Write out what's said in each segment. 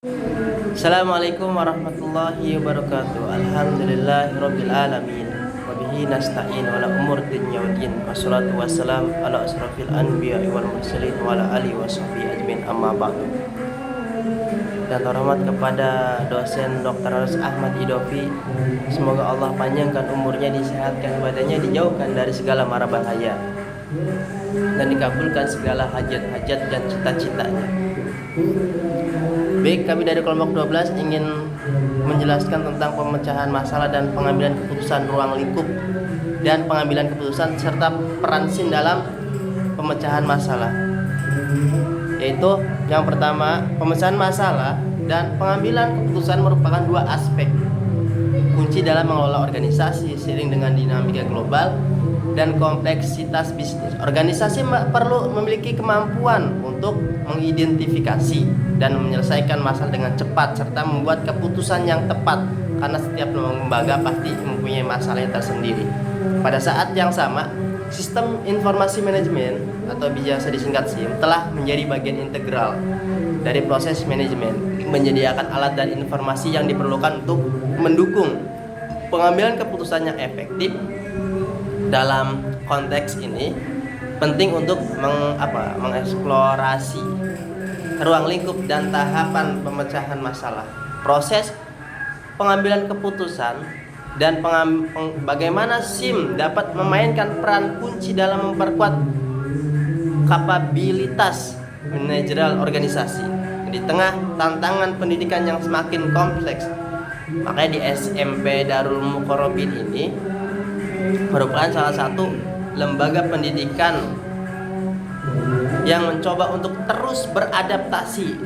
Assalamualaikum warahmatullahi wabarakatuh. Alhamdulillahirabbil alamin. Wa bihi nasta'in ala umur dunya waddin. Wassalatu wassalam ala asrofil anbiya'i wal mursalin wa ala alihi washabbihi ajmain, amma ba'du. Dan terhormat kepada dosen Dr. Harus Ahmad Idofi. Semoga Allah panjangkan umurnya, disehatkan badannya, dijauhkan dari segala mara bahaya, dan dikabulkan segala hajat-hajat dan cita-citanya. Baik, kami dari kelompok 12 ingin menjelaskan tentang pemecahan masalah dan pengambilan keputusan ruang lingkup dan pengambilan keputusan serta peran SIM dalam pemecahan masalah. Yaitu yang pertama, pemecahan masalah dan pengambilan keputusan merupakan dua aspek kunci dalam mengelola organisasi seiring dengan dinamika global dan kompleksitas bisnis. Organisasi perlu memiliki kemampuan untuk mengidentifikasi dan menyelesaikan masalah dengan cepat serta membuat keputusan yang tepat, karena setiap lembaga pasti mempunyai masalah yang tersendiri. Pada saat yang sama, sistem informasi manajemen atau biasa disingkat SIM telah menjadi bagian integral dari proses manajemen, menyediakan alat dan informasi yang diperlukan untuk mendukung pengambilan keputusan yang efektif. Dalam konteks ini penting untuk mengeksplorasi ruang lingkup dan tahapan pemecahan masalah, proses pengambilan keputusan, dan bagaimana SIM dapat memainkan peran kunci dalam memperkuat kapabilitas manajerial organisasi di tengah tantangan pendidikan yang semakin kompleks. Makanya di SMP Darul Muqarrabin ini merupakan salah satu lembaga pendidikan yang mencoba untuk terus beradaptasi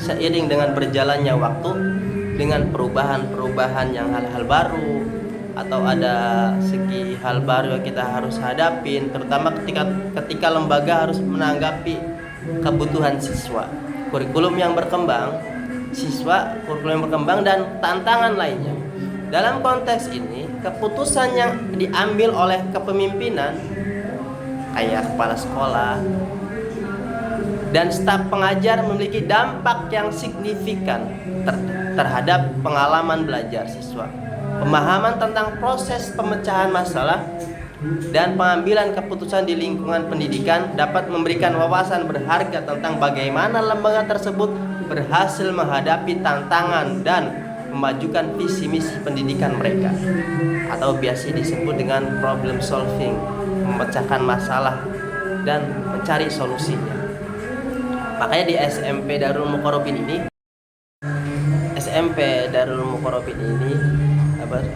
seiring dengan berjalannya waktu, dengan perubahan yang hal-hal baru atau ada segi hal baru yang kita harus hadapin, terutama ketika lembaga harus menanggapi kebutuhan siswa, kurikulum yang berkembang, dan tantangan lainnya. Dalam konteks ini, keputusan yang diambil oleh kepemimpinan kayak kepala sekolah dan staf pengajar memiliki dampak yang signifikan terhadap pengalaman belajar siswa. Pemahaman tentang proses pemecahan masalah dan pengambilan keputusan di lingkungan pendidikan dapat memberikan wawasan berharga tentang bagaimana lembaga tersebut berhasil menghadapi tantangan dan memajukan visi misi pendidikan mereka, atau biasa disebut dengan problem solving, memecahkan masalah dan mencari solusinya. Makanya di SMP Darul Muqarrabin ini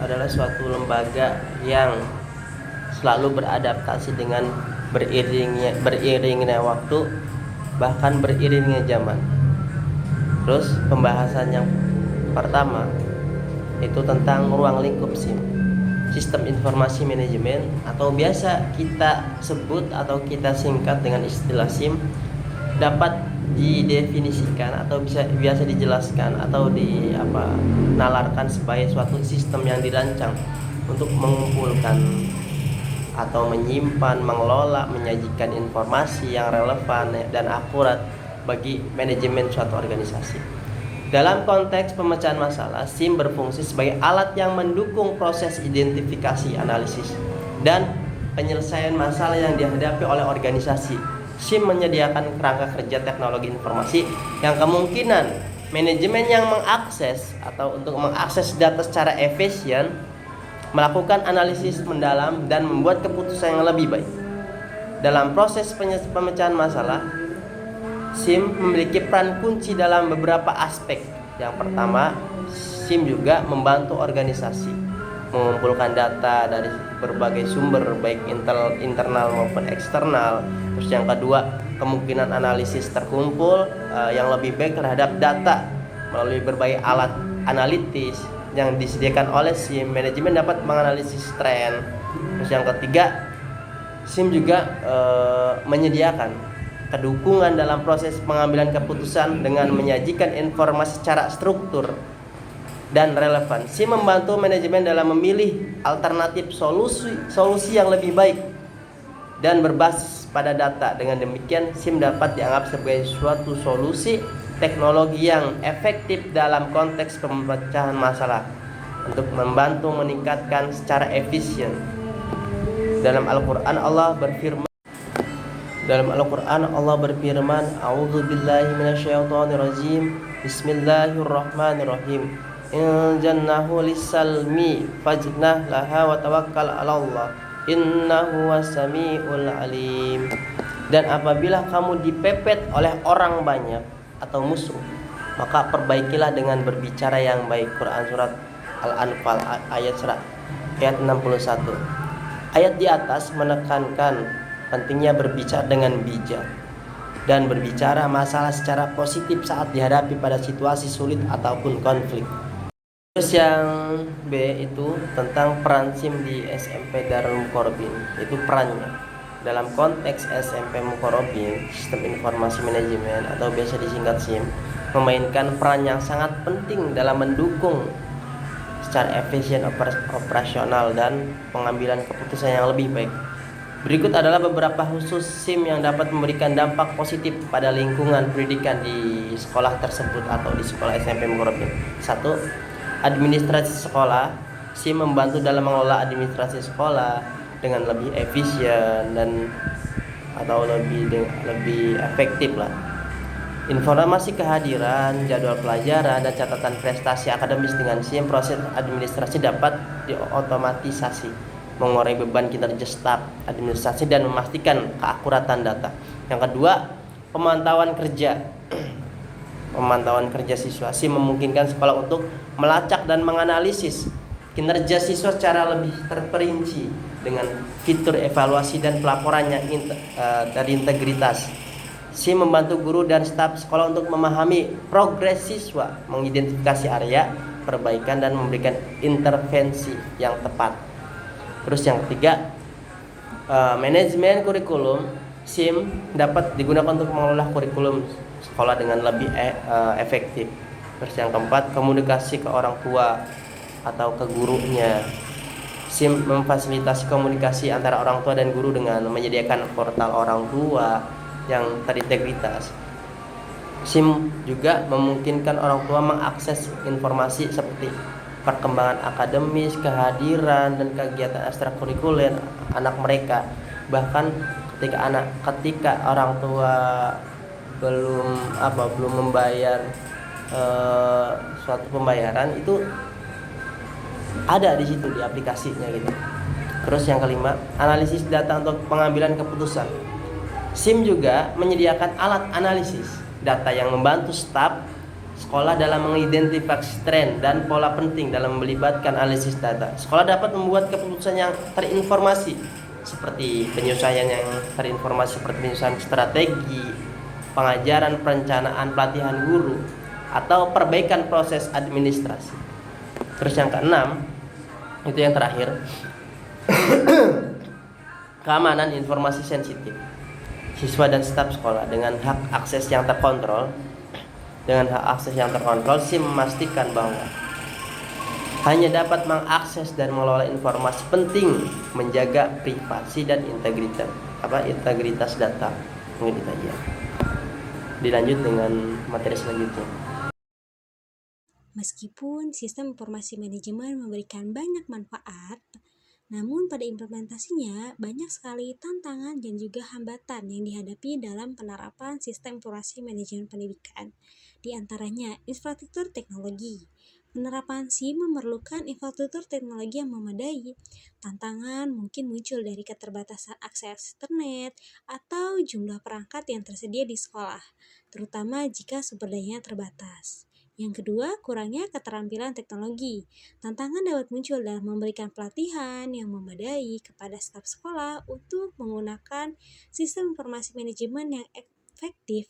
adalah suatu lembaga yang selalu beradaptasi dengan beriringnya waktu, bahkan beriringnya zaman. Terus pembahasan yang pertama itu tentang ruang lingkup SIM, sistem informasi manajemen, atau biasa kita sebut atau kita singkat dengan istilah SIM, dapat didefinisikan atau biasa dijelaskan atau nalarkan sebagai suatu sistem yang dirancang untuk mengumpulkan atau menyimpan, mengelola, menyajikan informasi yang relevan dan akurat bagi manajemen suatu organisasi. Dalam konteks pemecahan masalah, SIM berfungsi sebagai alat yang mendukung proses identifikasi, analisis, dan penyelesaian masalah yang dihadapi oleh organisasi. SIM menyediakan kerangka kerja teknologi informasi yang kemungkinan manajemen yang mengakses data secara efisien, melakukan analisis mendalam, dan membuat keputusan yang lebih baik. Dalam proses pemecahan masalah, SIM memiliki peran kunci dalam beberapa aspek. Yang pertama, SIM juga membantu organisasi mengumpulkan data dari berbagai sumber, baik internal maupun eksternal. Terus yang kedua, kemungkinan analisis terkumpul yang lebih baik terhadap data melalui berbagai alat analitis yang disediakan oleh SIM. Manajemen dapat menganalisis tren. Terus yang ketiga, SIM juga menyediakan kedukungan dalam proses pengambilan keputusan dengan menyajikan informasi secara struktur dan relevan. SIM membantu manajemen dalam memilih alternatif solusi yang lebih baik dan berbasis pada data. Dengan demikian, SIM dapat dianggap sebagai suatu solusi teknologi yang efektif dalam konteks pemecahan masalah untuk membantu meningkatkan secara efisien. Dalam Al-Quran Allah berfirman, A'udzubillahi minasyaitonirrajim. Bismillahirrahmanirrahim. In jannahu lis-salmi fajnah laha wa tawakkal 'ala Allah. Innahu was-sami'ul alim. Dan apabila kamu dipepet oleh orang banyak atau musuh, maka perbaikilah dengan berbicara yang baik. Quran surat Al-Anfal ayat 61. Ayat di atas menekankan pentingnya berbicara dengan bijak dan berbicara masalah secara positif saat dihadapi pada situasi sulit ataupun konflik. Terus yang B itu tentang peran SIM di SMP Darul Muqarrabin. Itu perannya dalam konteks SMP Muqarrabin, Sistem Informasi Manajemen atau biasa disingkat SIM, memainkan peran yang sangat penting dalam mendukung secara efisien operasional dan pengambilan keputusan yang lebih baik. Berikut adalah beberapa khusus SIM yang dapat memberikan dampak positif pada lingkungan pendidikan di sekolah tersebut atau di sekolah SMP Muqarrabin. 1. Administrasi sekolah. SIM membantu dalam mengelola administrasi sekolah dengan lebih efisien dan atau lebih efektif lah. Informasi kehadiran, jadwal pelajaran, dan catatan prestasi akademis dengan SIM, proses administrasi dapat diotomatisasi, mengurangi beban kinerja staf administrasi dan memastikan keakuratan data. Yang kedua, pemantauan kerja. Pemantauan kerja siswa. SIM memungkinkan sekolah untuk melacak dan menganalisis kinerja siswa secara lebih terperinci dengan fitur evaluasi dan pelaporan yang terintegritas. SIM membantu guru dan staf sekolah untuk memahami progres siswa, mengidentifikasi area perbaikan dan memberikan intervensi yang tepat. Terus yang ketiga, manajemen kurikulum. SIM dapat digunakan untuk mengelola kurikulum sekolah dengan lebih efektif. Terus yang keempat, komunikasi ke orang tua atau ke gurunya. SIM memfasilitasi komunikasi antara orang tua dan guru dengan menyediakan portal orang tua yang terintegritas. SIM juga memungkinkan orang tua mengakses informasi seperti perkembangan akademis, kehadiran dan kegiatan ekstrakurikuler anak mereka. Bahkan ketika orang tua belum membayar suatu pembayaran, itu ada di situ di aplikasinya gitu. Terus yang kelima, analisis data untuk pengambilan keputusan. SIM juga menyediakan alat analisis data yang membantu staf sekolah dalam mengidentifikasi tren dan pola penting dalam melibatkan analisis data. Sekolah dapat membuat keputusan yang terinformasi seperti penyusunan strategi, pengajaran, perencanaan, pelatihan guru, atau perbaikan proses administrasi. Terus yang keenam, itu yang terakhir, keamanan informasi sensitif. Siswa dan staf sekolah dengan hak akses yang terkontrol, SIM memastikan bahwa hanya dapat mengakses dan mengelola informasi penting, menjaga privasi dan integritas data. Mungkin itu aja. Dilanjut dengan materi selanjutnya. Meskipun sistem informasi manajemen memberikan banyak manfaat, namun pada implementasinya banyak sekali tantangan dan juga hambatan yang dihadapi dalam penerapan sistem informasi manajemen pendidikan. Di antaranya infrastruktur teknologi. Penerapan SIM memerlukan infrastruktur teknologi yang memadai. Tantangan mungkin muncul dari keterbatasan akses internet atau jumlah perangkat yang tersedia di sekolah, terutama jika sumber dayanya terbatas. Yang kedua, kurangnya keterampilan teknologi. Tantangan dapat muncul dalam memberikan pelatihan yang memadai kepada staf sekolah untuk menggunakan sistem informasi manajemen yang efektif.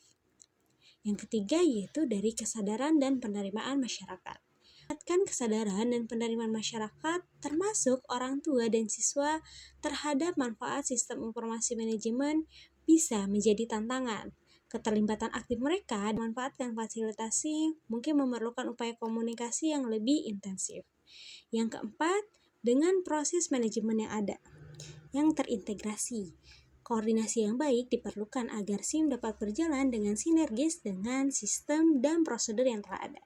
Yang ketiga yaitu dari kesadaran dan penerimaan masyarakat. Meningkatkan kesadaran dan penerimaan masyarakat termasuk orang tua dan siswa terhadap manfaat sistem informasi manajemen bisa menjadi tantangan. Keterlibatan aktif mereka memanfaatkan fasilitasi mungkin memerlukan upaya komunikasi yang lebih intensif. Yang keempat, dengan proses manajemen yang ada, yang terintegrasi. Koordinasi yang baik diperlukan agar SIM dapat berjalan dengan sinergis dengan sistem dan prosedur yang telah ada.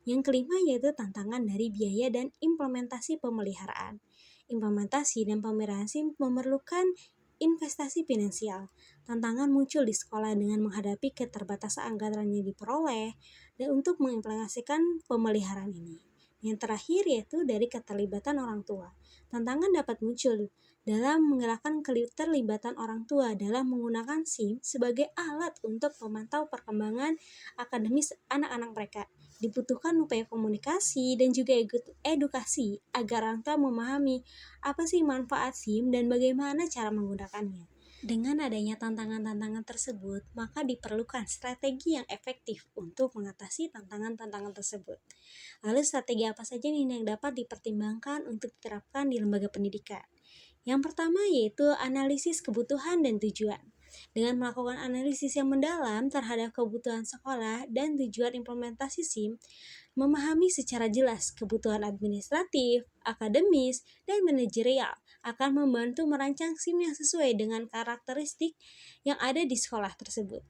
Yang kelima yaitu tantangan dari biaya dan implementasi pemeliharaan. Implementasi dan pemeliharaan SIM memerlukan investasi finansial. Tantangan muncul di sekolah dengan menghadapi keterbatasan anggaran yang diperoleh dan untuk mengimplementasikan pemeliharaan ini. Yang terakhir yaitu dari keterlibatan orang tua. Tantangan dapat muncul dalam menggerakkan keterlibatan orang tua dalam menggunakan SIM sebagai alat untuk memantau perkembangan akademis anak-anak mereka. Dibutuhkan upaya komunikasi dan juga edukasi agar orang tua memahami apa sih manfaat SIM dan bagaimana cara menggunakannya. Dengan adanya tantangan-tantangan tersebut, maka diperlukan strategi yang efektif untuk mengatasi tantangan-tantangan tersebut. Lalu strategi apa saja nih yang dapat dipertimbangkan untuk diterapkan di lembaga pendidikan? Yang pertama yaitu analisis kebutuhan dan tujuan. Dengan melakukan analisis yang mendalam terhadap kebutuhan sekolah dan tujuan implementasi SIM, memahami secara jelas kebutuhan administratif, akademis, dan manajerial akan membantu merancang SIM yang sesuai dengan karakteristik yang ada di sekolah tersebut.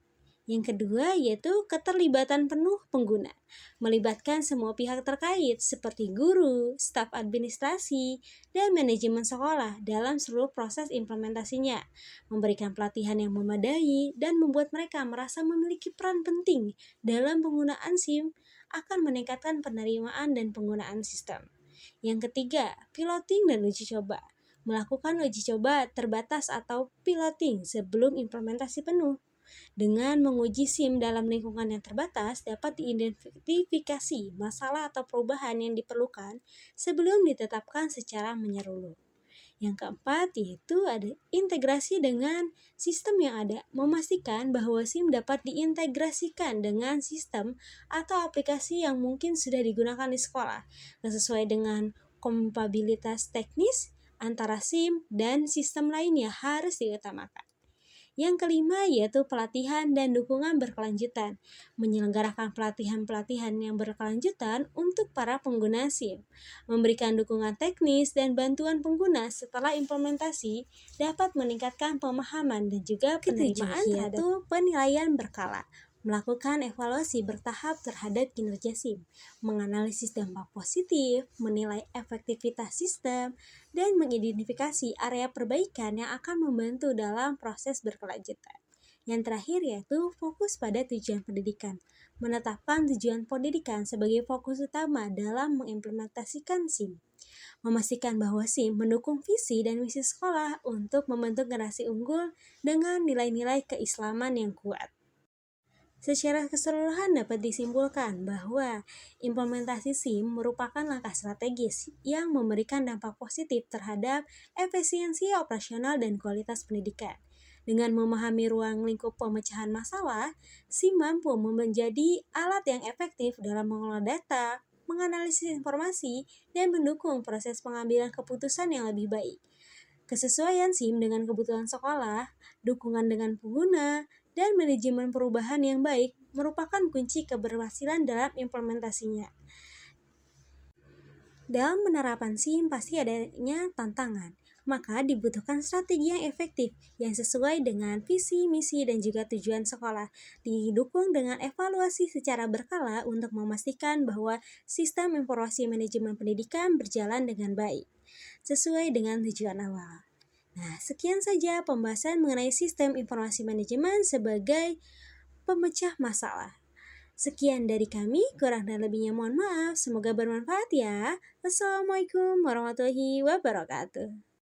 Yang kedua yaitu keterlibatan penuh pengguna, melibatkan semua pihak terkait seperti guru, staf administrasi, dan manajemen sekolah dalam seluruh proses implementasinya, memberikan pelatihan yang memadai dan membuat mereka merasa memiliki peran penting dalam penggunaan SIM akan meningkatkan penerimaan dan penggunaan sistem. Yang ketiga, piloting dan uji coba. Melakukan uji coba terbatas atau piloting sebelum implementasi penuh. Dengan menguji SIM dalam lingkungan yang terbatas, dapat diidentifikasi masalah atau perubahan yang diperlukan sebelum ditetapkan secara menyeluruh. Yang keempat yaitu ada integrasi dengan sistem yang ada, memastikan bahwa SIM dapat diintegrasikan dengan sistem atau aplikasi yang mungkin sudah digunakan di sekolah, sesuai dengan kompatibilitas teknis antara SIM dan sistem lainnya harus diutamakan. Yang kelima yaitu pelatihan dan dukungan berkelanjutan. Menyelenggarakan pelatihan-pelatihan yang berkelanjutan untuk para pengguna SIM. Memberikan dukungan teknis dan bantuan pengguna setelah implementasi dapat meningkatkan pemahaman dan juga penerimaan terhadap penilaian berkala. Melakukan evaluasi bertahap terhadap kinerja SIM, menganalisis dampak positif, menilai efektivitas sistem, dan mengidentifikasi area perbaikan yang akan membantu dalam proses berkelanjutan. Yang terakhir yaitu fokus pada tujuan pendidikan. Menetapkan tujuan pendidikan sebagai fokus utama dalam mengimplementasikan SIM. Memastikan bahwa SIM mendukung visi dan misi sekolah untuk membentuk generasi unggul dengan nilai-nilai keislaman yang kuat. Secara keseluruhan dapat disimpulkan bahwa implementasi SIM merupakan langkah strategis yang memberikan dampak positif terhadap efisiensi operasional dan kualitas pendidikan. Dengan memahami ruang lingkup pemecahan masalah, SIM mampu menjadi alat yang efektif dalam mengelola data, menganalisis informasi, dan mendukung proses pengambilan keputusan yang lebih baik. Kesesuaian SIM dengan kebutuhan sekolah, dukungan dengan pengguna, dan manajemen perubahan yang baik merupakan kunci keberhasilan dalam implementasinya. Dalam penerapan SIM pasti adanya tantangan, maka dibutuhkan strategi yang efektif yang sesuai dengan visi, misi, dan juga tujuan sekolah, didukung dengan evaluasi secara berkala untuk memastikan bahwa sistem informasi manajemen pendidikan berjalan dengan baik, sesuai dengan tujuan awal. Nah, sekian saja pembahasan mengenai sistem informasi manajemen sebagai pemecah masalah. Sekian dari kami, kurang dan lebihnya mohon maaf. Semoga bermanfaat ya. Wassalamualaikum warahmatullahi wabarakatuh.